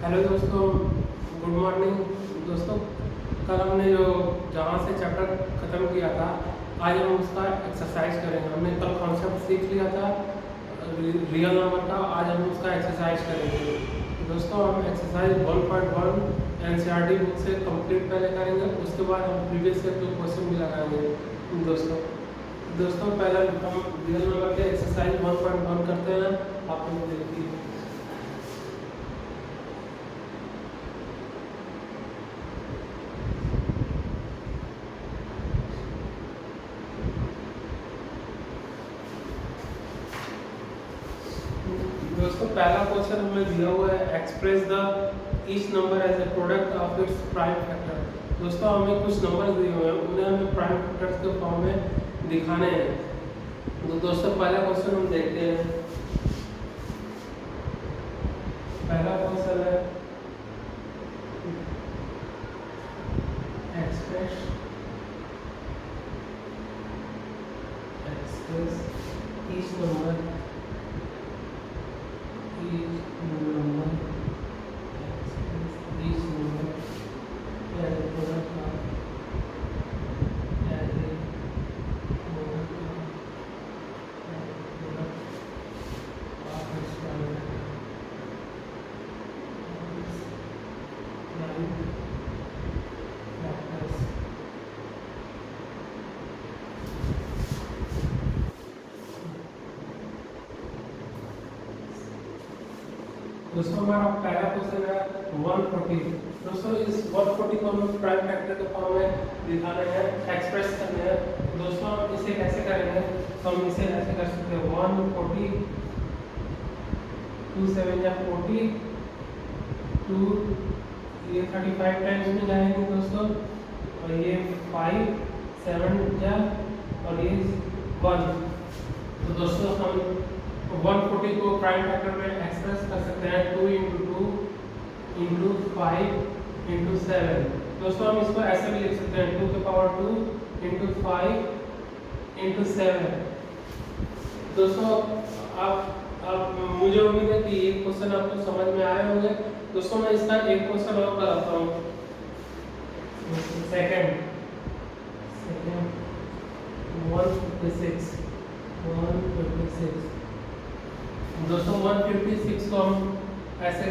Hello दोस्तों, good morning दोस्तों। कल हमने जो जहाँ से चैप्टर ख़त्म किया था, आज हम उसका एक्सरसाइज करेंगे। हमने कल कॉन्सेप्ट सीख लिया था रियल नंबर का, आज हम उसका एक्सरसाइज करेंगे। दोस्तों हम एक्सरसाइज 1.1 एनसीईआरटी बुक से कंप्लीट पहले करेंगे, उसके बाद हम प्रीवियस ईयर के क्वेश्चन भी लगाएंगे। दोस्तों पहले हम रियल नंबर के एक्सरसाइज 1.1 करते हैं। आप लोग देखिए। दोस्तों पहला क्वेश्चन हमें दिया हुआ है, express the each number as a product of its prime factor. दोस्तों हमें कुछ नंबर दिए हुए हैं, उन्हें हमें प्राइम फैक्टर्स के फॉर्म में दिखाने हैं। तो दोस्तों पहला क्वेश्चन हम देखते हैं। पहला क्वेश्चन है एक्सप्रेस ईच नंबर दोस्तों हमारा पहला क्वेश्चन है 140। दोस्तों इस 140 को हमें प्राइम फैक्टर के फॉर्म में दिखाना है, एक्सप्रेस करना है। दोस्तों हम इसे कैसे करेंगे? तो हम इसे ऐसे कर सकते हैं 140 2 7 या 40 2, ये 35 टाइम्स में जाएंगे दोस्तों, और ये 5 7 या और ये 1। तो दोस्तों हम 140 को प्राइम फैक्टर में एक्सप्रेस कर सकते हैं 2 × 2 × 5 × 7। दोस्तों हम इसको ऐसे भी लिख सकते हैं 2 की पावर 2 × 5 × 7। दोस्तों अब मुझे उम्मीद है कि ये क्वेश्चन आपको समझ में आए होंगे। दोस्तों मैं इसका एक क्वेश्चन और कराता हूँ। सेकंड 156 दोस्तों 156 को हम ऐसे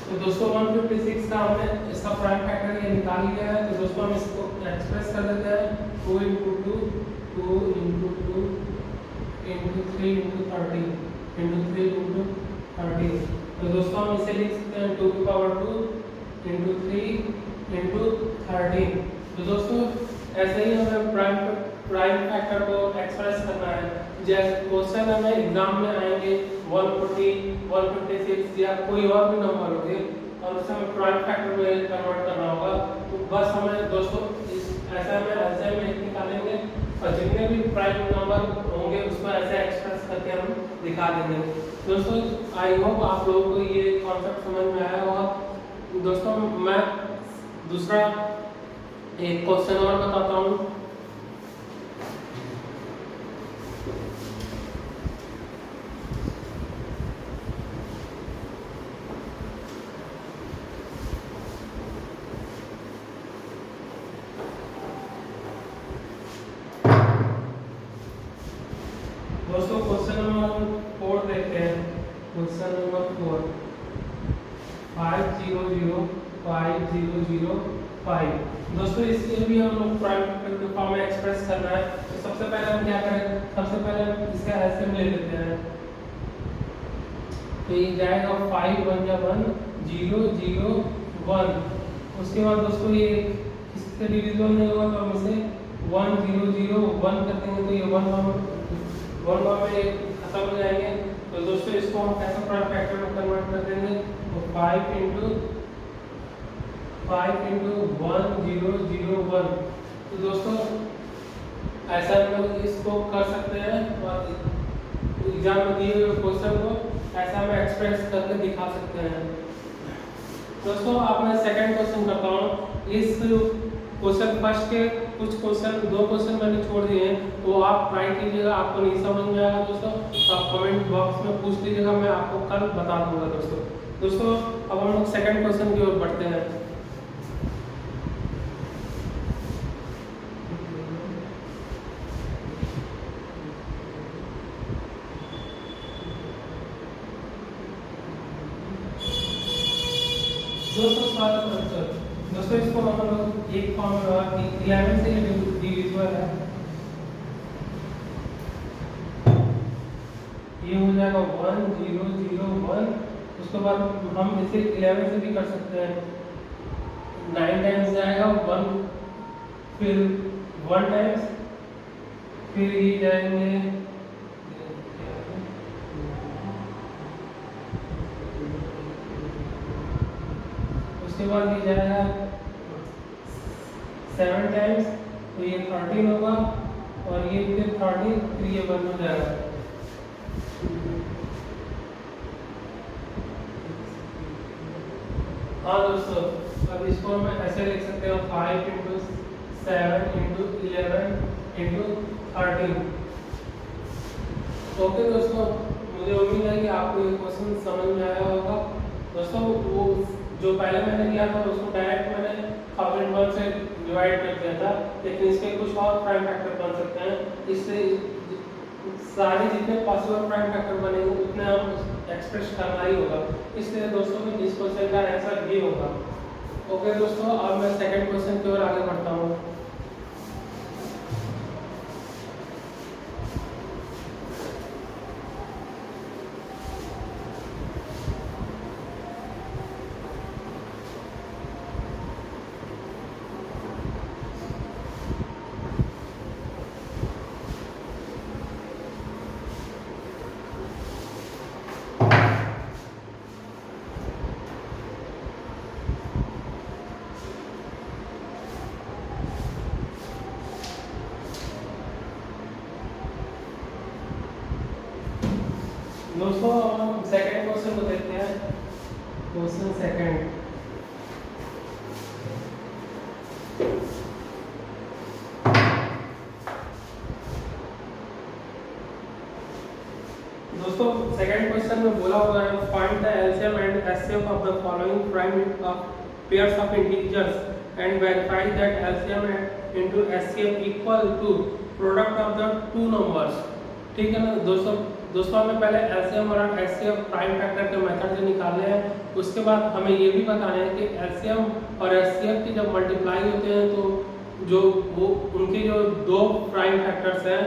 तो दोस्तों 156 का हमने इसका प्राइम फैक्टर ये निकाल लिया है। तो दोस्तों हम इसको एक्सप्रेस कर देते हैं 2 × 2 2 × 2 × 3 × 30 × 3 × 30। तो दोस्तों हम इसे लिख सकते हैं 2 की पावर 2 × 3 × 13। तो दोस्तों ऐसे ही हमें प्राइम फैक्टर को एक्सप्रेस करना है। जैसे क्वेश्चन हमें एग्जाम में आएंगे 140 156 या कोई और भी नंबर होंगे और उसे हमें प्राइम फैक्टर में कन्वर्ट करना होगा। तो बस हमें दोस्तों ऐसा में निकालेंगे और जितने भी प्राइम नंबर होंगे उसको ऐसे एक्सप्रेस करके हम दिखा देंगे। दोस्तों आई होप आप लोगों को ये कॉन्सेप्ट समझ में आया होगा। दोस्तों मैं दूसरा एक क्वेश्चन और बताता हूँ। दोस्तों क्वेश्चन नंबर 4 देखते हैं। Question number 4 5005005। दोस्तों इसके भी हम लोग प्राइम फैक्टर के फॉर्म में एक्सप्रेस करना है। तो सबसे पहले हम क्या करें? सबसे पहले हम इसका एलसीएम ले लेते हैं। तो ये जाएगा 5 1 या 1 0 0 1। उसके बाद दोस्तों ये किससे डिवीजन नहीं होगा तो हम इसे 1 0 0 1 कर देंगे। तो ये 1 में खत्म हो जाएंगे। तो दोस्तों इसको हम कैसे प्राइम फैक्टर में कन्वर्ट कर देंगे? तो 5 × 1 0 0 1। तो दोस्तों ऐसा हम लोग इसको कर सकते हैं और एग्जाम में दिए हुए क्वेश्चन को ऐसा हम एक्सप्रेस करके दिखा सकते हैं। दोस्तों अब मैं सेकंड क्वेश्चन करता हूँ। इस क्वेश्चन फर्स्ट के कुछ क्वेश्चन, दो क्वेश्चन मैंने छोड़ दिए हैं, तो आप ट्राई कीजिएगा। आपको नहीं समझ में आएगा दोस्तों तो आप कमेंट बॉक्स में पूछ लीजिएगा, मैं आपको कल बता दूंगा दोस्तों। अब हम लोग सेकंड क्वेश्चन की ओर बढ़ते हैं। दोस्तों इसको हम लोग एक फॉर्म में 11 से डिविजिबल है, ये हो जाएगा 1 0 0 1। उसके बाद हम इसे 11 से भी कर सकते हैं, 9 टाइम्स जाएगा 1, फिर 1 टाइम्स, फिर ये जाएंगे उसके बाद ये जाएगा 7 टाइम्स, तो ये 13 होगा, और ये फिर 13, फिर ये 1 हो जाएगा। हाँ दोस्तों, अब इसको मैं ऐसे लिख सकते हो 5 × 7 × 11 × 13। ओके दोस्तों, मुझे उम्मीद है कि आपको ये क्वेश्चन समझ में आया होगा। दोस्तों वो जो पहले मैंने किया था उसको डायरेक्ट मैंने 1001 से डिवाइड कर दिया था, लेकिन इसके कुछ और प्राइम फैक्टर बन सकते हैं। इससे सारे जितने पॉसिबल प्राइम फैक्टर बनेंगे उतने हम एक्सप्रेस करना ही होगा, इसलिए दोस्तों इस क्वेश्चन का आंसर ये होगा। ओके दोस्तों, अब मैं सेकंड क्वेश्चन की ओर आगे बढ़ता हूँ। दोस्तों हम सेकंड क्वेश्चन को देखते हैं। क्वेश्चन सेकंड, दोस्तों सेकंड क्वेश्चन में बोला हुआ है find the LCM and HCF of the following prime of pairs of integers and verify that LCM into HCF equal to product of the two numbers. ठीक है ना दोस्तों हमें पहले एलसीएम और एचसीएफ प्राइम फैक्टर के मेथड से निकालने हैं। उसके बाद हमें ये भी बताना है कि एलसीएम और एचसीएफ की जब मल्टीप्लाई होते हैं तो जो वो उनके जो दो प्राइम फैक्टर्स हैं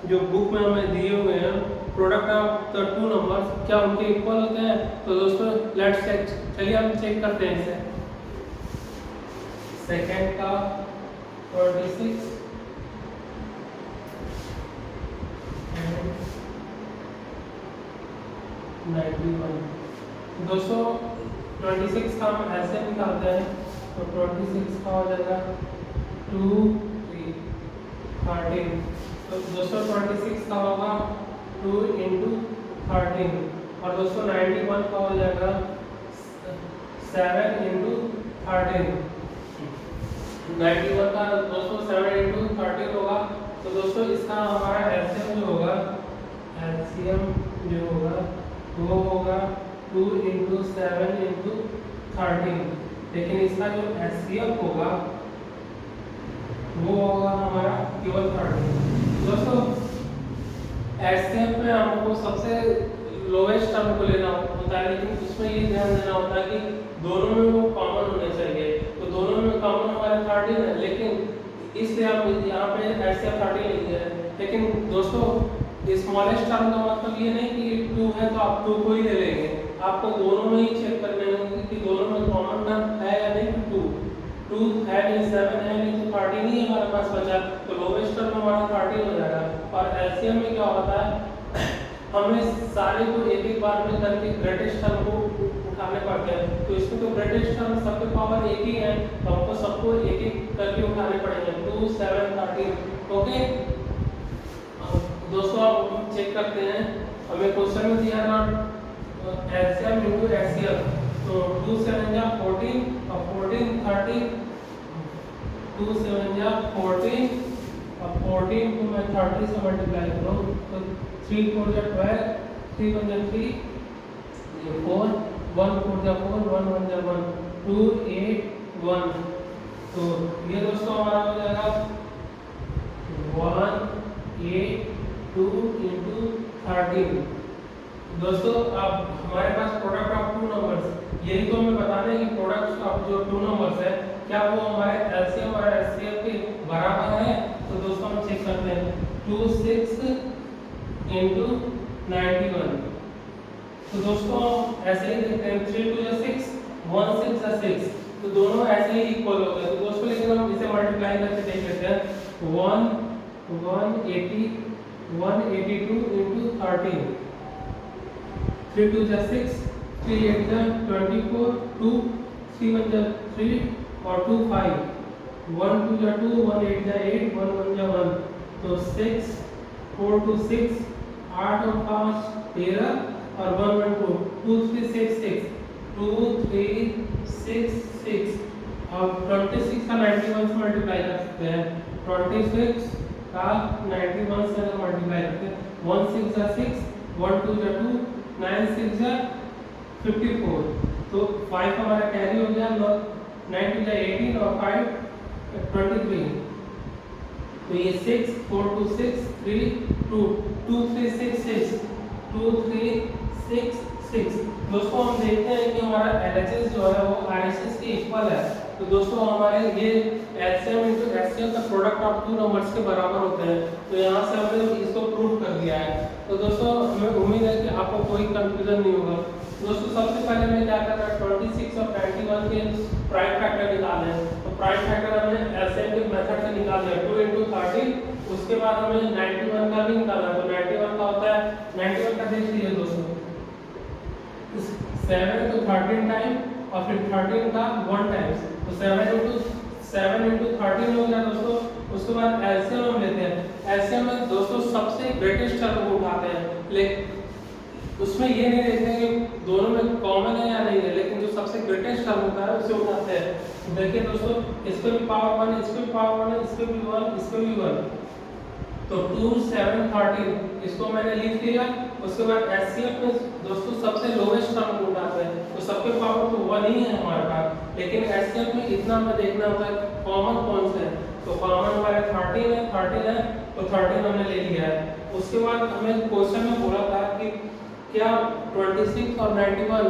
जो बुक में हमें दिए हुए हैं, product of the two numbers, क्या उनके इक्वल होते हैं? तो दोस्तों लेट्स चेक, चलिए हम चेक करते हैं इसे। सेकंड का 26 91। दोस्तों 26 का हम ऐसे निकालते हैं, तो 26 का हो जाएगा 2 3 13। तो दोस्तों 26 का होगा 2 × 13, और दोस्तों 91 का हो जाएगा 7 × 13। 91 का दोस्तों 7 × 13 होगा। तो दोस्तों इसका हमारा एलसीएम जो होगा वो होगा 2 × 7 × 13, लेकिन इसका जो एचसीएफ होगा वो होगा हमारा केवल 13। दोस्तों एचसीएफ में हमको सबसे लोवेस्ट टर्म को लेना होता है, लेकिन उसमें ये ध्यान देना होता है कि दोनों में वो कॉमन होने चाहिए। तो दोनों में कॉमन हमारा 13 है, लेकिन इसलिए हम यहाँ पे एचसीएफ 13 लिखे हैं। लेकिन दोस्तों स्मॉलेस्ट टर्म का मतलब ये नहीं कि 2 है तो आप 2 को ही ले लेंगे, आपको दोनों में ही चेक करने होंगे कि दोनों में कॉमन टर्म है या नहीं। 2 है नहीं, 7 है नहीं, तो 13 ही हमारे पास बचा, तो लोवेस्ट टर्म हमारा 13 हो जाएगा। और एलसीएम में क्या होता है, हमें सारे को एक एक बार में करके ग्रेटेस्ट टर्म को उठाने पड़ते हैं। तो इसमें तो ग्रेटेस्ट टर्म सबके पावर एक ही है, तो हमको सबको एक एक करके उठाने पड़ेंगे, 2 7 13। ओके दोस्तों अब हम चेक करते हैं, हमें क्वेश्चन में दिया था एलसीएम × एचसीएफ। तो 2 7 जा 14 और 14 30, 2 7 जा 14 और 14 को मैं 30 से मल्टीप्लाई करूँ तो 3 4 जा 12, 3 1 जा 3, ये 4, 1 4 जा 4, 1 1 जा 1, 2 8 1। तो ये दोस्तों हमारा हो जाएगा 1 8 2 into 13। दोस्तों अब हमारे पास प्रोडक्ट ऑफ टू नंबर्स, यही तो हमें बताना है कि प्रोडक्ट ऑफ जो टू नंबर्स है क्या वो हमारे एलसीएम और एचसीएफ के बराबर है। तो दोस्तों हम चेक करते हैं 2 6 into 91। तो दोस्तों ऐसे ही देखते हैं 3 2 जा 6, 1 6 जा 6, तो दोनों ऐसे ही इक्वल हो गए। तो दोस्तों लेकिन हम इसे मल्टीप्लाई करके देख लेते हैं 180 182 into 13, 3 2 जा 6, 3 8 जा 24, 2 3 1 जा 3 और 2 5, 1 2 जा 2, 1 8 जा 8, 1 1 जा 1। तो 6 4 2 6, 8 और 5 13 और 1 1 2, 2 3 6 6, 2 3 6 6। अब 26 का 91 से मल्टीप्लाई कर सकते हैं, 26 का 91 से अगर मल्टीप्लाई करते हैं 1 6 जा 6, 1 2 जा 2, 9 6 जा 54। तो 5 हमारा कैरी हो गया, 9 2 जा 18 और 5 23। तो ये 6 4 2 6 3 2 2 3 6 6 2 3 6 6। दोस्तों हम देखते हैं कि हमारा LHS जो है वो RHS के इक्वल है। तो दोस्तों हमारे ये LCM into HCF का प्रोडक्ट ऑफ टू नंबर्स के बराबर होते हैं। तो यहाँ से हमने इसको प्रूव कर दिया है। तो दोस्तों हमें उम्मीद है कि आपको कोई कंफ्यूजन नहीं होगा। दोस्तों सबसे पहले हमें क्या करना है, 26 और 91 के प्राइम फैक्टर निकालने हैं। तो प्राइम फैक्टर हमें LCM के मेथड से निकालना है 2 into 13। उसके बाद हमें 91 का भी निकालना है। तो 91 का होता है, 91 का देख लीजिए दोस्तों 7 तो 13 टाइम और फिर 13 का 1 टाइम्स, तो 7 into 13 हो गया दोस्तों। उसके बाद एलसीएम हम लेते हैं। एलसीएम में दोस्तों सबसे ग्रेटेस्ट टर्म को उठाते हैं, लेकिन उसमें ये नहीं देखते कि दोनों में कॉमन है या नहीं है, लेकिन जो सबसे ग्रेटेस्ट टर्म होता है उसे उठाते हैं। तो देखिए दोस्तों इस पे भी पावर 1, इस पे भी पावर 1, इस पे भी 1, इस पे भी 1। तो 2 7 13 इसको मैंने लिख लिया। उसके बाद एचसीएफ में दोस्तों सबसे लोवेस्ट टर्म को उठाते हैं, तो सबके पावर तो 1 ही है हमारे पास, लेकिन एचसीएफ में इतना हमें देखना होता है कॉमन कौन से है। तो कॉमन हमारे 13 है, तो 13 हमने ले लिया है। उसके बाद हमें क्वेश्चन में बोला था कि क्या 26 और 91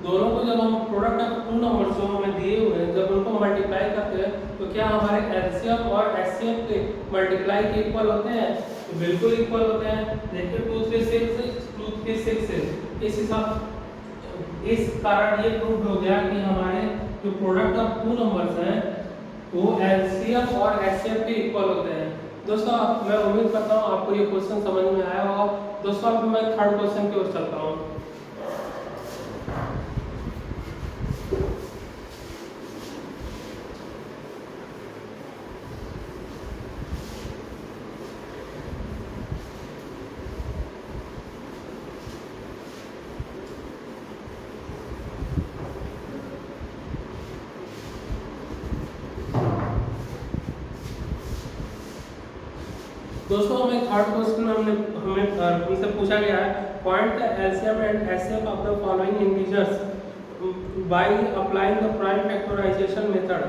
दोनों को जब हम प्रोडक्ट ऑफ टू नंबर्स जो हमें दिए हुए हैं जब उनको मल्टीप्लाई करते हैं तो क्या हमारे एलसीएम और एचसीएफ के मल्टीप्लाई के इक्वल होते हैं? तो बिल्कुल इक्वल होते हैं। देखिए 2 3 6 2 3 6 इस हिसाब इस कारण ये प्रूव हो गया कि हमारे जो प्रोडक्ट ऑफ टू नंबर्स हैं वो एलसीएम और एचसीएफ के इक्वल होते हैं। दोस्तों मैं उम्मीद करता हूँ आपको ये क्वेश्चन समझ में आया होगा। दोस्तों अब मैं थर्ड क्वेश्चन की ओर चलता हूँ। दोस्तों हमें थर्ड क्वेश्चन हमें हमसे पूछा गया है, point the LCM and HCF of the following integers by applying the prime factorisation method.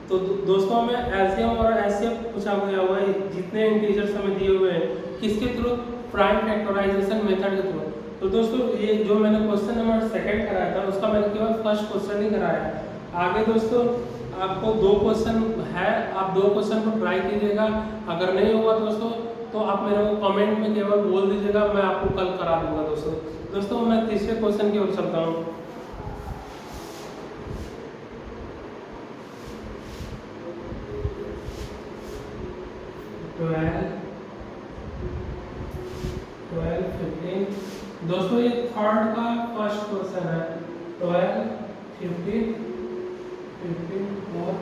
तो दोस्तों हमें एलसीएम और एचसीएफ पूछा गया हुआ है, जितने इंटीजर्स हमें दिए हुए हैं किसके थ्रू? प्राइम फैक्टराइजेशन मेथड के थ्रू। तो दोस्तों ये जो मैंने क्वेश्चन नंबर 2 कराया था उसका मैंने केवल फर्स्ट क्वेश्चन ही कराया है। आगे दोस्तों आपको 2 क्वेश्चन है, आप 2 क्वेश्चन को ट्राई कीजिएगा। अगर नहीं होगा दोस्तों तो आप मेरे को कमेंट में केवल बोल दीजिएगा, मैं आपको कल करा दूंगा। दोस्तों मैं तीसरे क्वेश्चन की ओर चलता हूँ। दोस्तों ये थर्ड का फर्स्ट क्वेश्चन है। 12 15 और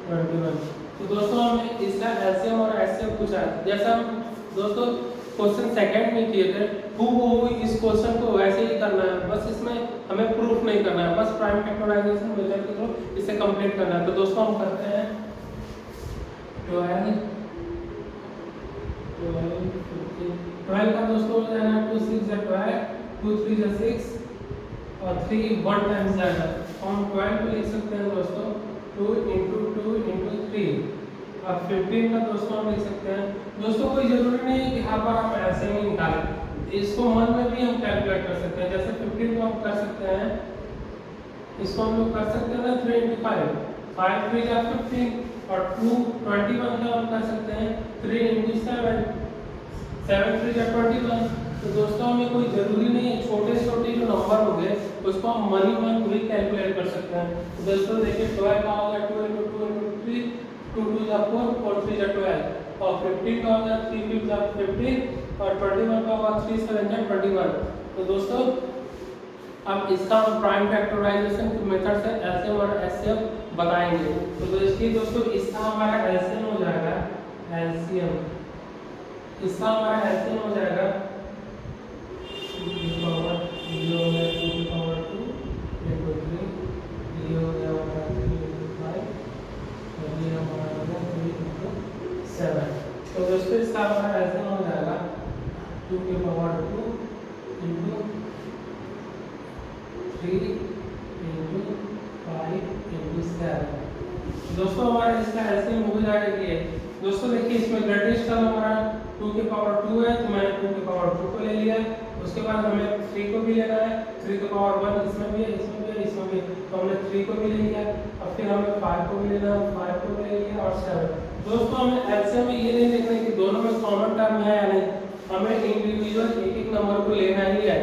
21। तो दोस्तों हमें इसका एलसीएम और एचसीएफ पूछा है। जैसा हम दोस्तों क्वेश्चन सेकंड में किए थे हूबहू इस क्वेश्चन को वैसे ही करना है, बस इसमें हमें प्रूफ नहीं करना है, बस प्राइम फैक्टराइजेशन मेथड के थ्रू इसे कंप्लीट करना है। तो दोस्तों हम करते हैं 12 12 का दोस्तों हो जाएगा 2 6 या 12, 2 3 या 6 और 3 1 टाइम्स जाएगा। हम 12 को लिख सकते हैं दोस्तों 2 × 2 × 3 और 15 का दोस्तों हम लिख सकते हैं। दोस्तों कोई जरूरी नहीं है कि हर बार हम ऐसे ही निकालें, इसको मन में भी हम कैलकुलेट कर सकते हैं। जैसे 15 को हम कर सकते हैं, इसको हम लोग कर सकते हैं ना 3 × 5, 5 3 या 15 और 2 21 का हम कर सकते हैं 3 × 7, 7 3 या 21। तो दोस्तों हमें कोई जरूरी नहीं है, छोटे छोटे जो नंबर हो गए उसको हम मन ही मन भी कैलकुलेट कर सकते हैं। तो दोस्तों देखिए 12 का होगा 2 × 2 × 3, 2 2 या 4 और 3 या 12 और 15 का होगा 3 5 या 15 और 21 का होगा 3 7 या 21। तो दोस्तों अब इसका हम प्राइम फैक्टराइजेशन के मेथड से एलसीएम और एचसीएफ बताएंगे। तो दोस्तों इसका हमारा एलसीएम हो जाएगा, एलसीएम इसका हमारा एलसीएम हो जाएगा 2 की पावर 0 हो गया 2 की पावर 2 × 3, ये हो गया हमारा 3 × 5 और ये हमारा हो गया 3 × 7। तो दोस्तों इसका हमारा एलसीएम हो जाएगा 2 की पावर 2 × 3 × 5 × 7। दोस्तों हमारा इसका एलसीएम हो जाएगा ये। दोस्तों देखिए इसमें ग्रेटेस्ट टर्म हमारा 2 की पावर 2 है, तो मैंने 2 की पावर 2 को ले लिया। उसके बाद हमें 3 को भी लेना है, 3 की पावर 1 इसमें भी है, इसमें भी है, इसमें भी है, तो हमने 3 को भी ले लिया। और फिर हमें 5 को भी लेना है, 5 को भी ले लिया और 7। दोस्तों हमें एलसीएम में ये नहीं देखना कि दोनों में कॉमन टर्म है या नहीं, हमें इंडिविजुअल एक एक नंबर को लेना ही है।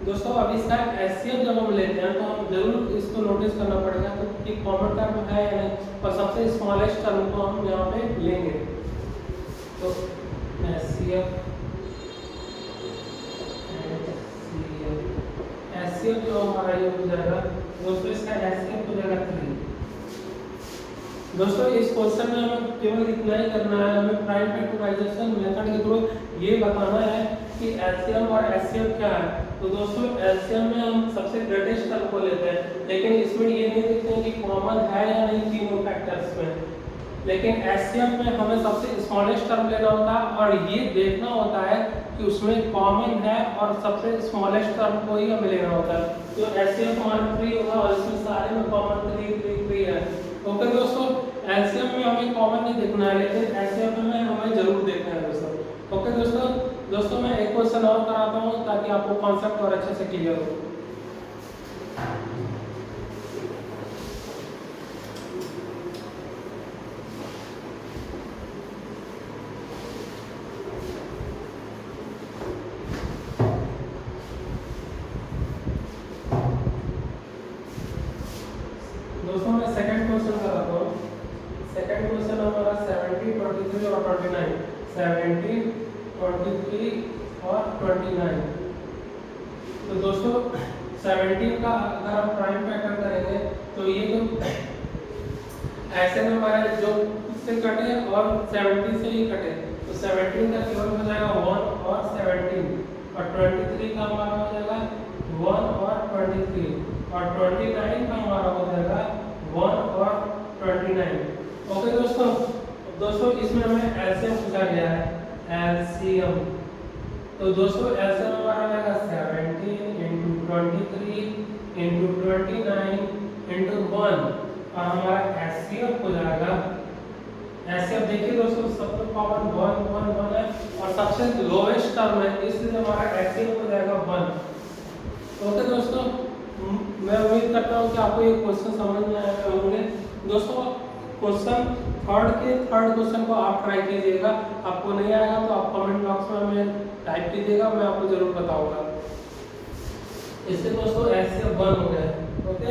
दोस्तों अब इसका एचसीएफ जब हम लेते हैं तो हम जरूर इसको नोटिस करना पड़ेगा कि कॉमन टर्म है या नहीं, और सबसे स्मॉलेस्ट टर्म को हम यहाँ पे लेंगे। तो एचसीएफ जो हमारा ये हो जाएगा दोस्तों, इसका एचसीएफ हो जाएगा 3। दोस्तों इस क्वेश्चन में हमें केवल इतना ही करना है, हमें प्राइम फैक्टराइजेशन मेथड के थ्रू ये बताना है कि एलसीएम और एचसीएफ क्या है। तो दोस्तों एलसीएम में हम सबसे ग्रेटेस्ट टर्म को लेते हैं, लेकिन इसमें ये नहीं देखते हैं कि कॉमन है या नहीं तीनों फैक्टर्स में। लेकिन एचसीएफ में हमें सबसे स्मॉलेस्ट टर्म लेना होता है और ये देखना होता है कि उसमें कॉमन है और सबसे स्मॉलेस्ट टर्म को ही हमें लेना होता है। तो एचसीएफ हमारा 3 होगा और इसमें सारे में कॉमन 3 3 3 है। ओके दोस्तों, एलसीएम में हमें कॉमन नहीं देखना है, लेकिन एचसीएफ में हमें जरूर देखना है दोस्तों। ओके दोस्तों मैं एक क्वेश्चन और कराता हूँ ताकि आपको कॉन्सेप्ट और अच्छे से क्लियर हो। दोस्तों मैं सेकंड क्वेश्चन कराता हूँ। सेकंड क्वेश्चन हमारा 70 23 और 29, 70 23 और 29। तो दोस्तों 17 का अगर हम प्राइम फैक्टर करेंगे तो ये जो ऐसे में हमारा जो से कटे और 70 से ही कटे, तो 17 का केवल हो जाएगा 1 और 17 और 23 का हमारा हो जाएगा 1 और 23 और 29 का हमारा हो जाएगा 1 और 29। ओके दोस्तों इसमें हमें एलसीएम पूछा गया है, एलसीएम। तो दोस्तों एलसीएम हमारा हो जाएगा 17 × 23 × 29 × 1 और हमारा एचसीएफ हो जाएगा, एचसीएफ देखिए दोस्तों सबसे कॉमन 1 1 1 है और सबसे लोएस्ट टर्म है, इसलिए हमारा एचसीएफ हो जाएगा 1। ओके दोस्तों, मैं उम्मीद करता हूँ कि आपको ये क्वेश्चन समझ में आए होंगे। दोस्तों क्वेश्चन थर्ड क्वेश्चन को आप ट्राई कीजिएगा, आपको नहीं आएगा तो आप कमेंट बॉक्स में हमें टाइप कीजिएगा, मैं आपको जरूर बताऊंगा। इससे दोस्तों एचसीएफ 1 हो गया है। ओके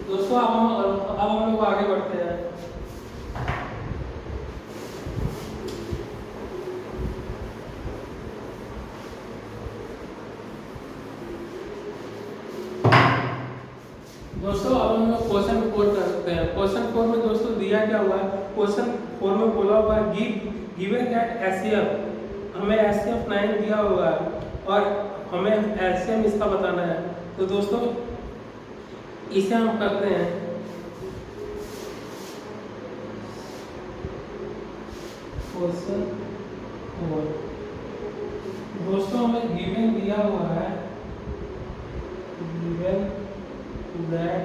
दोस्तों अब हम लोग आगे बढ़ते हैं। दोस्तों अब हम लोग क्वेश्चन 4 कर सकते हैं। क्वेश्चन 4 में दोस्तों दिया क्या हुआ है, क्वेश्चन 4 में बोला हुआ है गिवन दैट एचसीएफ, हमें एचसीएफ 9 दिया हुआ है और हमें एलसीएम इसका बताना है। तो दोस्तों इसे हम करते हैं क्वेश्चन 4। दोस्तों हमें गिवन दिया हुआ है, गिवन दैट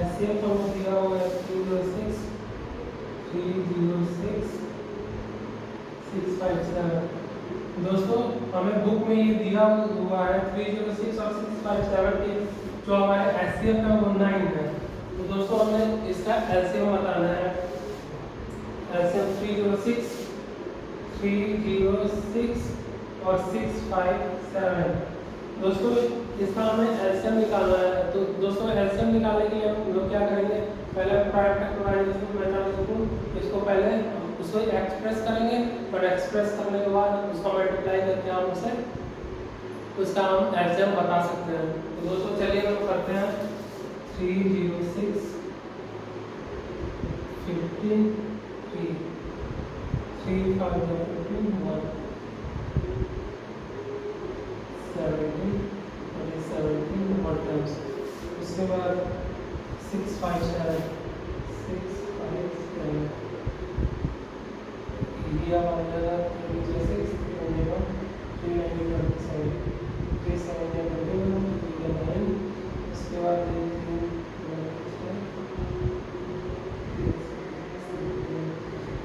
HCF हमें दिया हुआ है 306 दोस्तों हमें बुक में ये दिया हुआ है 306 और 657 के जो हमारे HCF है वो 9 है। तो दोस्तों हमें इसका एलसीएम बताना है। एलसीएम 306 और 657। दोस्तों इसका हमें एलसीएम निकालना है। तो दोस्तों एलसीएम निकालने के लिए हम लोग क्या करेंगे, पहले प्राइम फैक्टराइजेशन मेथड इसको पहले उसको एक्सप्रेस करेंगे और एक्सप्रेस करने के बाद उसको मल्टीप्लाई करके हम उसे उसका हम एलसीएम बता सकते हैं। तो दोस्तों चलिए हम करते हैं 306 15 3 3 5 15 1 17 1 टाइम्स। उसके बाद 657 ये आ जाएगा 306 उसके बाद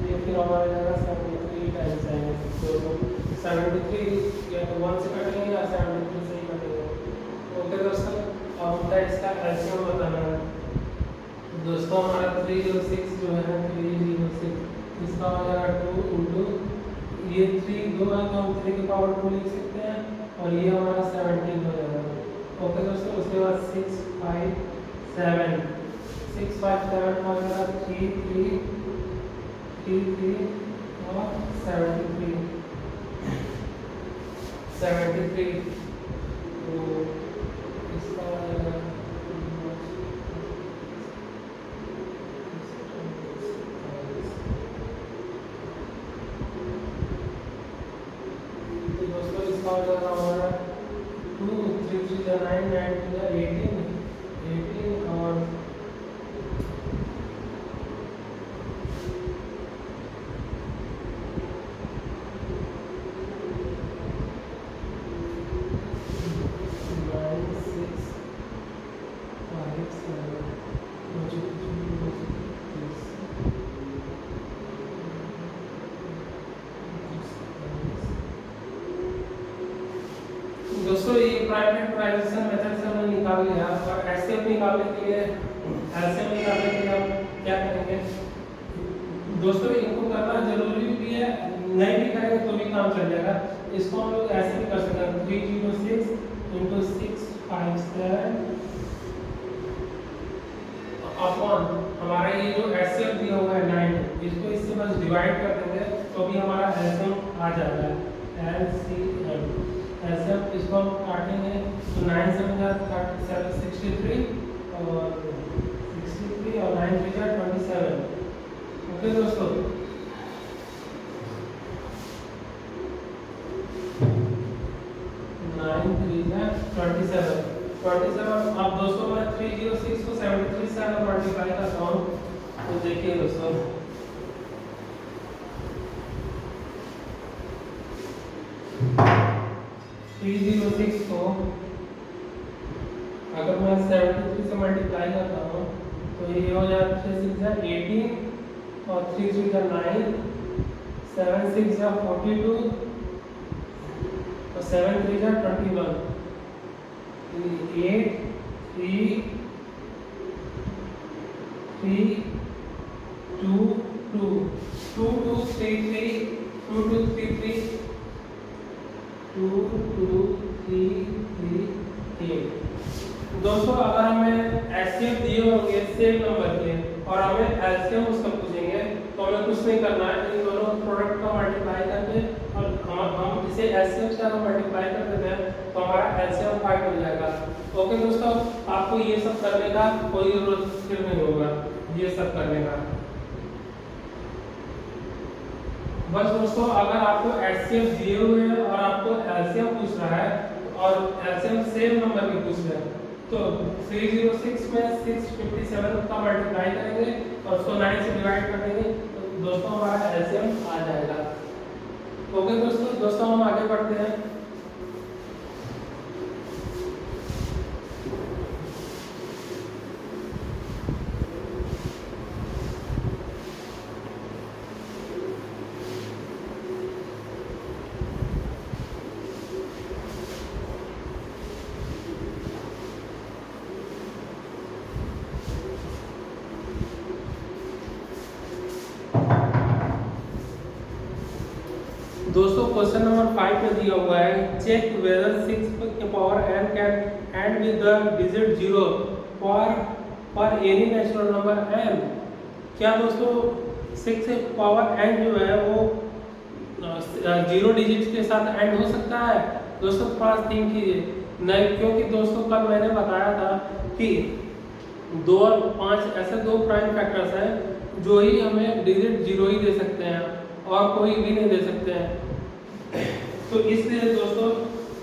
ये फिर हमारा जाएगा 73 टाइम्स आएंगे। तो 73 या तो 1 से कटेंगे या 73 से ही कटेंगे। ओके दोस्तों अब होता है इसका एलसीएम बताना है। दोस्तों हमारा 306 जो है 306 इसका हो जाएगा 2 इंटू ये 3 2 है तो हम 3 की पावर 2 लिख सकते हैं और ये हमारा 17 हो जाएगा। ओके दोस्तों उसके बाद 657 हो जाएगा 3 3 और 73 तो इसका हो जाएगा हमारा 2 3 3 9 9 18 और दोस्तों ये प्राइम फैक्टराइजेशन मेथड से हमने निकाल लिया और एचसीएफ निकालने के लिए हम क्या करेंगे दोस्तों, इनको करना जरूरी भी है, नहीं भी करेंगे तो भी काम चल जाएगा। इसको हम लोग ऐसे भी कर सकते हैं 306 इंटू 657 अपॉन हमारा ये जो एचसीएफ दिया हुआ है 9, इसको इससे बस डिवाइड कर देंगे तो भी हमारा एलसीएम आ जाएगा। एलसीएम इसको हम काटेंगे तो 9 से 63 और 9 27। ओके दोस्तों 9 3 27 अब दोस्तों मैं 306 को 73 से अगर मल्टीप्लाई करता हूँ तो देखिए दोस्तों 306 को अगर मैं 73 से मल्टीप्लाई करता हूँ तो ये हो जाएगा 3 6 18 और 3 3 9 7 6 42 और 7 3 21 8 3 3 2 2 2 2 3 3 2 2 3 3 2 2 3 3 8। दोस्तों अगर हमें एचसीएफ दिए होंगे सेम नंबर के और हमें एलसीएम उसका पूछेंगे तो हमें कुछ नहीं करना है, इन दोनों प्रोडक्ट का मल्टीप्लाई करके और हम इसे एचसीएफ से अगर मल्टीप्लाई कर देते हैं तो हमारा एलसीएम 5 हो जाएगा। ओके दोस्तों आपको ये सब करने का कोई जरूरत फिर नहीं होगा, ये सब करने का। बस दोस्तों, अगर आपको एचसीएफ दिए हुए हैं और आपको एलसीएम पूछ रहा है और एलसीएम सेम नंबर की पूछ रहा है, तो 306 में 657 का मल्टीप्लाई करेंगे और उसको 9 से डिवाइड कर देंगे, तो दोस्तों हमारा एलसीएम आ जाएगा। ओके दोस्तों हम आगे बढ़ते हैं। दोस्तों क्वेश्चन नंबर 5 में दिया हुआ है, चेक वेदर 6 के power n can and with the digit 0 पर एनी नेचुरल नंबर n। क्या दोस्तों 6 के पावर n जो है वो 0 डिजिट के साथ एंड हो सकता है? दोस्तों थोड़ा थिंक कीजिए। नहीं, क्योंकि दोस्तों कल मैंने बताया था कि 2 और 5 ऐसे दो प्राइम फैक्टर्स हैं जो ही हमें डिजिट 0 ही दे सकते हैं और कोई भी नहीं दे सकते हैं। तो इसलिए दोस्तों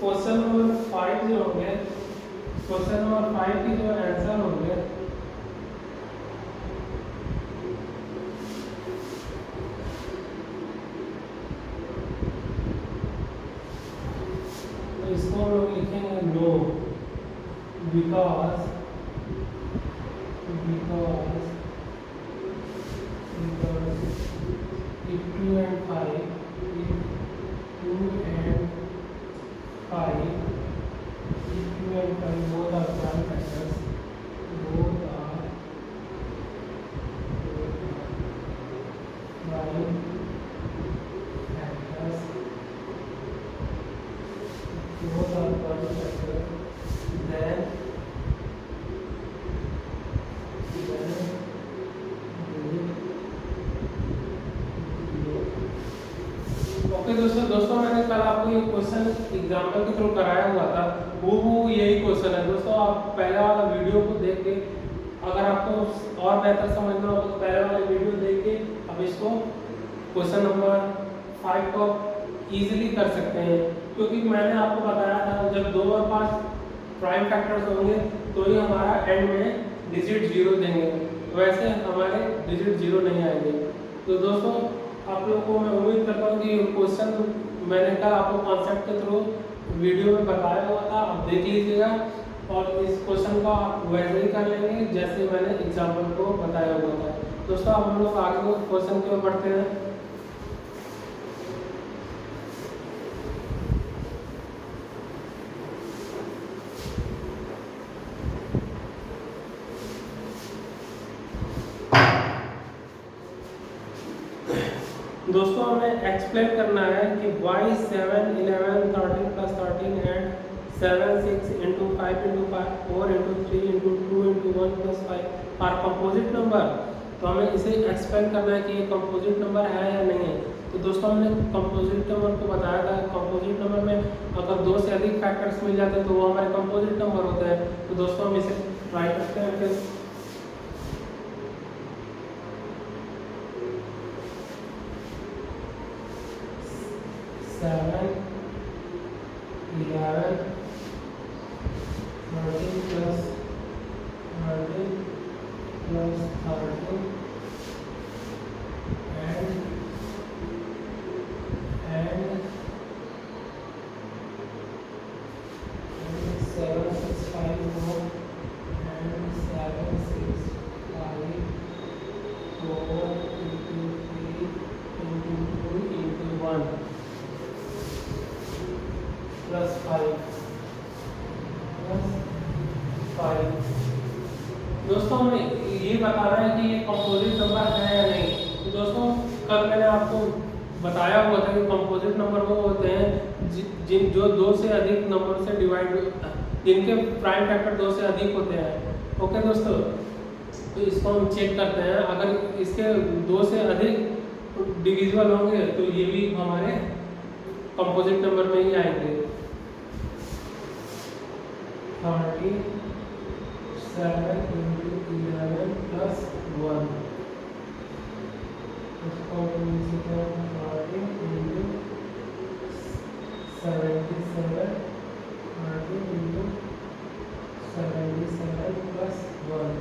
क्वेश्चन नंबर 5 जो होंगे, क्वेश्चन नंबर 5 की जो आंसर होंगे, तो इसको हम लोग लिखेंगे no, because if 2 and 5 both are prime factors, both are prime factors, then okay दोस्तों मैंने कल आपको ये क्वेश्चन एग्जाम्पल के थ्रू कराया हुआ था, वो यही क्वेश्चन है दोस्तों। आप पहले वाला वीडियो को देख के, अगर आपको और बेहतर समझना हो तो पहले वाले वीडियो देख के अब इसको क्वेश्चन नंबर 5 को इजीली कर सकते हैं, क्योंकि मैंने आपको बताया था जब 2 और 5 प्राइम फैक्टर्स होंगे तो ही हमारा एंड में डिजिट 0 देंगे, वैसे हमारे डिजिट 0 नहीं आएंगे। तो दोस्तों आप लोगों को मैं उम्मीद करता हूँ कि क्वेश्चन मैंने कल आपको कॉन्सेप्ट के थ्रू वीडियो में बताया हुआ था, आप देख लीजिएगा और इस क्वेश्चन को आप वैसे ही कर लेंगे जैसे मैंने एग्जाम्पल को बताया हुआ था। दोस्तों अब हम लोग आगे क्वेश्चन की ओर बढ़ते हैं। दोस्तों हमें एक्सप्लेन करना है कि why 7, 11, 13 plus 13 and 7, 6 into 5 into 5, 4 into 3 into 2 into 1 plus 5 are composite number। तो हमें इसे एक्सप्लेन करना है कि ये कंपोजिट नंबर है या नहीं है। तो दोस्तों हमने कंपोजिट नंबर को बताया था, कंपोजिट नंबर में अगर 2 से अधिक फैक्टर्स मिल जाते हैं तो वो हमारे कंपोजिट नंबर होते हैं। तो दोस्तों हम इसे ट्राई करते हैं फिर। 7, 11, 13 plus 13 plus 13 and 7, 6, 5 more and 7, 6, 5 4 into 3 into 2 into 1 plus 5 दोस्तों हमें ये बताना है कि ये कंपोजिट नंबर है या नहीं। तो दोस्तों कल मैंने आपको बताया हुआ था कि कंपोजिट नंबर वो होते हैं जिन जो 2 से अधिक नंबर से डिवाइड, जिनके प्राइम फैक्टर 2 से अधिक होते हैं। ओके दोस्तों, तो इसको हम चेक करते हैं, अगर इसके 2 से अधिक डिविजिबल होंगे तो ये भी हमारे कंपोजिट नंबर में ही आएंगे। 37 into 11 plus 1 इसको हम नीचे क्या 14 into 77 14 into 77 plus 1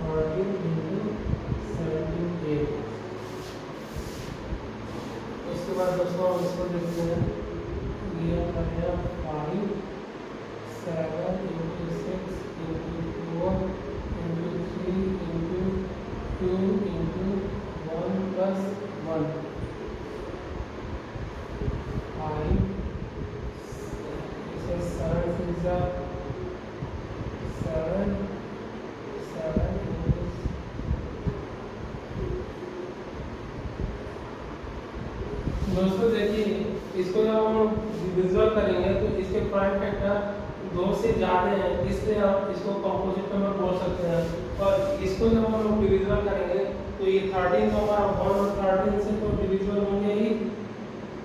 14 into 78। उसके बाद दोस्तों हम इसको देखते हैं, ये आया 5 7 into 6 into 4 into 3 into 2 into 1 plus 1 5 इसे 7 से 7 7 दोस्तों देखिए, इसको जब हम विजुअल करेंगे तो इसके प्राइम फैक्टर 2 से ज़्यादा है, इसलिए आप इसको कंपोजिट नंबर बोल सकते हैं। और इसको जब हम लोग डिविजिबल करेंगे तो ये 13 तो हमारा 1 और 13 से तो डिविजिबल होंगे ही,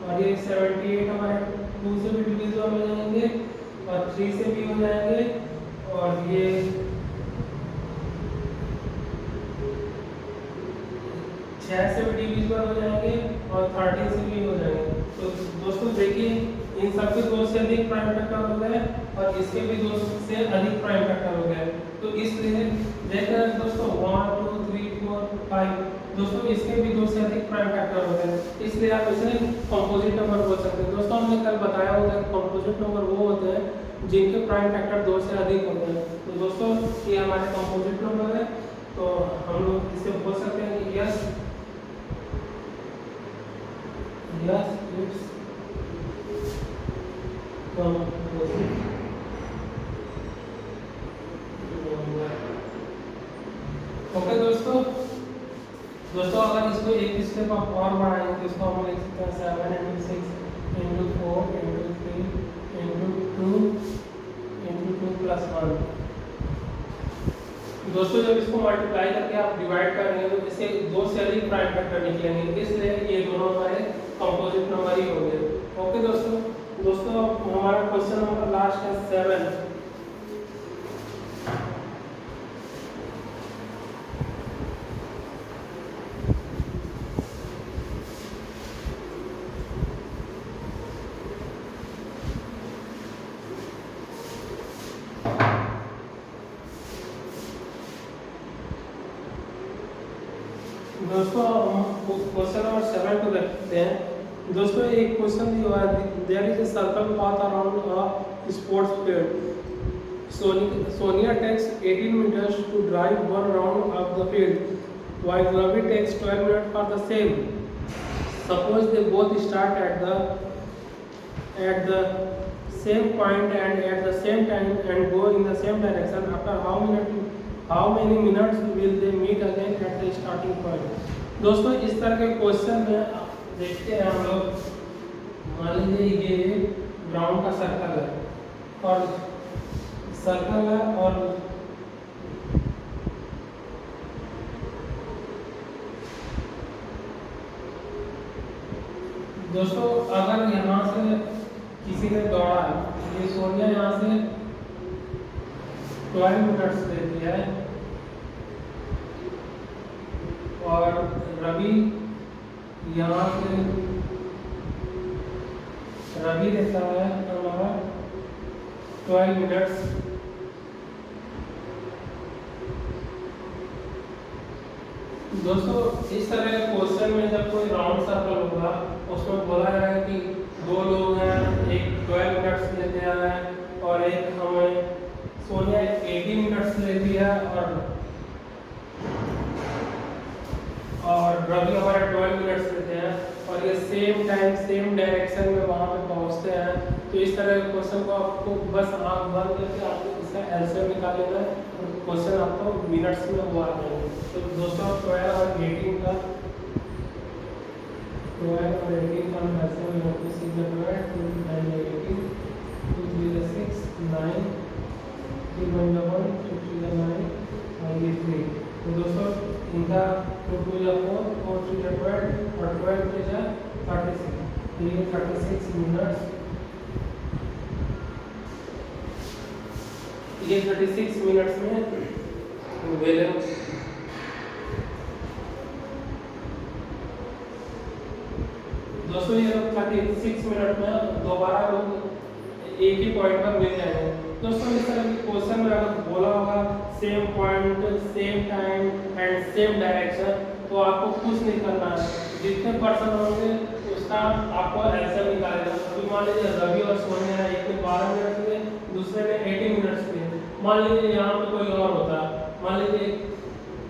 और ये 78 हमारे 2 से भी डिविजिबल हो जाएंगे और 3 से भी हो जाएंगे, और ये 6 से भी डिविजिबल हो जाएंगे और 13 से भी हो जाएंगे। तो दोस्तों देखिए, इन सबके 2 से अधिक प्राइम फैक्टर हो गए और इसके भी 2 से अधिक प्राइम फैक्टर हो गए। तो इसलिए देख रहे हैं दोस्तों 1 2 3 4 5, दोस्तों इसके भी 2 से अधिक प्राइम फैक्टर हो गए, इसलिए आप इसे कंपोजिट नंबर बोल सकते हैं। दोस्तों हमने कल बताया होता है कंपोजिट नंबर वो होते हैं जिनके प्राइम फैक्टर 2 से अधिक होते हैं। तो दोस्तों ये हमारे कंपोजिट नंबर है, तो हम लोग इसे बोल सकते हैं कि yes it's composite number. Okay दोस्तों अगर इसको एक स्टेप आप और बढ़ाएंगे तो इसको हम लिख सकते हैं 7 into 6 into 4 into 3 into 2 plus 1। दोस्तों जब इसको मल्टीप्लाई करके आप डिवाइड करेंगे तो इससे 2 से अधिक प्राइम फैक्टर निकलेंगे, इसलिए ये दोनों हमारे कंपोजिट नंबर ही होंगे। ओके दोस्तों हमारा क्वेश्चन नंबर लास्ट है 7। दोस्तों क्वेश्चन नंबर 7 को देखते हैं। दोस्तों एक क्वेश्चन दिया हुआ है, there is a circle path around a sports field. Sonia takes 18 minutes to drive one round of the field, while Ravi takes 12 minutes for the same. Suppose they both start at the same point and at the same time and go in the same direction. After how many minutes will they meet again at the starting point? दोस्तों इस तरह के question में देखते हैं हम लोग, मान लीजिए ये ग्राउंड का सर्कल है और दोस्तों अगर यहाँ से किसी ने दौड़ा है, ये सोनिया यहाँ से 12 मिनट्स लेती है और रवि यहाँ से रहता है हमारा 12 मिनट्स। दोस्तों इस तरह के क्वेश्चन में जब कोई राउंड सर्कल होगा उसमें बोला जाएगा कि 2 लोग हैं, एक 12 मिनट्स लेते हैं और एक हमें सोनिया 18 मिनट्स लेती है और रवि हमारे 12 मिनट्स लेते हैं और ये सेम टाइम सेम डायरेक्शन में वहाँ पे पहुँचते हैं। तो इस तरह के क्वेश्चन को आपको बस आँख बंद करके आपको इसका आंसर निकाल लेना है और क्वेश्चन आपको मिनट्स में वो आ जाएंगे। तो दोस्तों 12 और 18 का मैक्सिमम होगा 6 2 9 18 2 3 6 9 3 1 1 2 3 9 और ये 3। तो दोस्तों इनका 2 2 4 4 3 12 और 12 3 36। तो ये 36 मिनट्स, ये 36 मिनट्स में वेले दोस्तों ये लोग 36 मिनट में दोबारा लोग एक ही पॉइंट पर मिल जाएंगे। दोस्तों इस तरह के क्वेश्चन में अगर बोला होगा same point, same time and same direction, तो आपको कुछ नहीं करना है, जितने पर्सन होंगे उसका आपको आंसर निकालेगा। अभी मान लीजिए रवि और सोनिया है, एक ने 12 मिनट के, दूसरे ने 80 मिनट्स के। मान लीजिए यहाँ पे कोई और होता है, मान लीजिए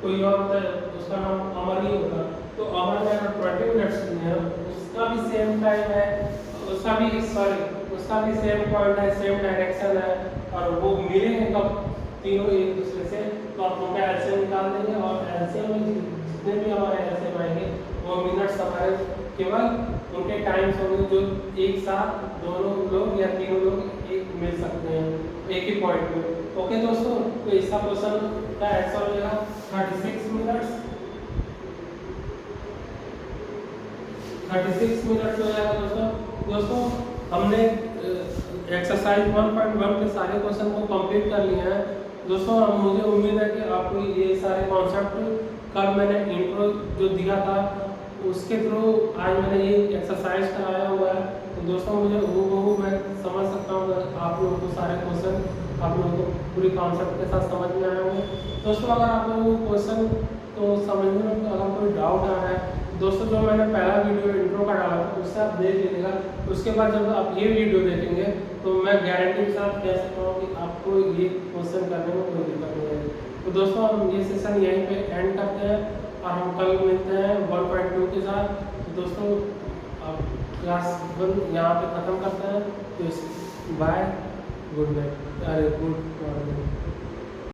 कोई और होता है, उसका नाम अमर ही होता, तो अमर ने अगर 20 मिनट्स किए हैं, उसका भी सेम टाइम है, उसका भी सेम पॉइंट है, सेम डायरेक्शन है, और वो मिलेंगे कब तीनों एक दूसरे से, तो आप उनका एलसीएम निकाल देंगे, और एलसीएम में जितने भी हमारे एलसीएम आएंगे वो मिनट्स हमारे केवल उनके टाइम्स होंगे जो एक साथ दोनों लोग या तीनों लोग एक मिल सकते हैं एक ही पॉइंट में। ओके दोस्तों, तो इसका क्वेश्चन का आंसर हो जाएगा 36 मिनट्स। 36 मिनट हो जाएगा दोस्तों हमने एक्सरसाइज 1.1 के सारे क्वेश्चन को कंप्लीट कर लिए हैं। दोस्तों मुझे उम्मीद है कि आपको ये सारे कॉन्सेप्ट कल मैंने इंट्रो जो दिया था उसके थ्रू आज मैंने ये एक्सरसाइज कराया हुआ है। तो दोस्तों मुझे वो मैं समझ सकता हूँ आप लोगों को सारे क्वेश्चन आप लोगों को पूरी कॉन्सेप्ट के साथ समझ में आए होंगे। दोस्तों अगर आप लोगों को क्वेश्चन तो समझने में अगर कोई डाउट आ रहा है, दोस्तों जो मैंने पहला वीडियो इंट्रो का डाला था उससे आप देख लीजिएगा। उसके बाद जब आप ये वीडियो देखेंगे तो मैं गारंटी के साथ कह सकता हूँ कि आपको ये क्वेश्चन करने में कोई दिक्कत नहीं आएगी। तो दोस्तों हम ये सेशन यहीं पे एंड करते हैं और हम कल मिलते हैं 1.2 के साथ। तो दोस्तों अब क्लास 1 यहाँ पे ख़त्म करते हैं। तो बाय, गुड नाइट, अरे गुड मॉर्निंग।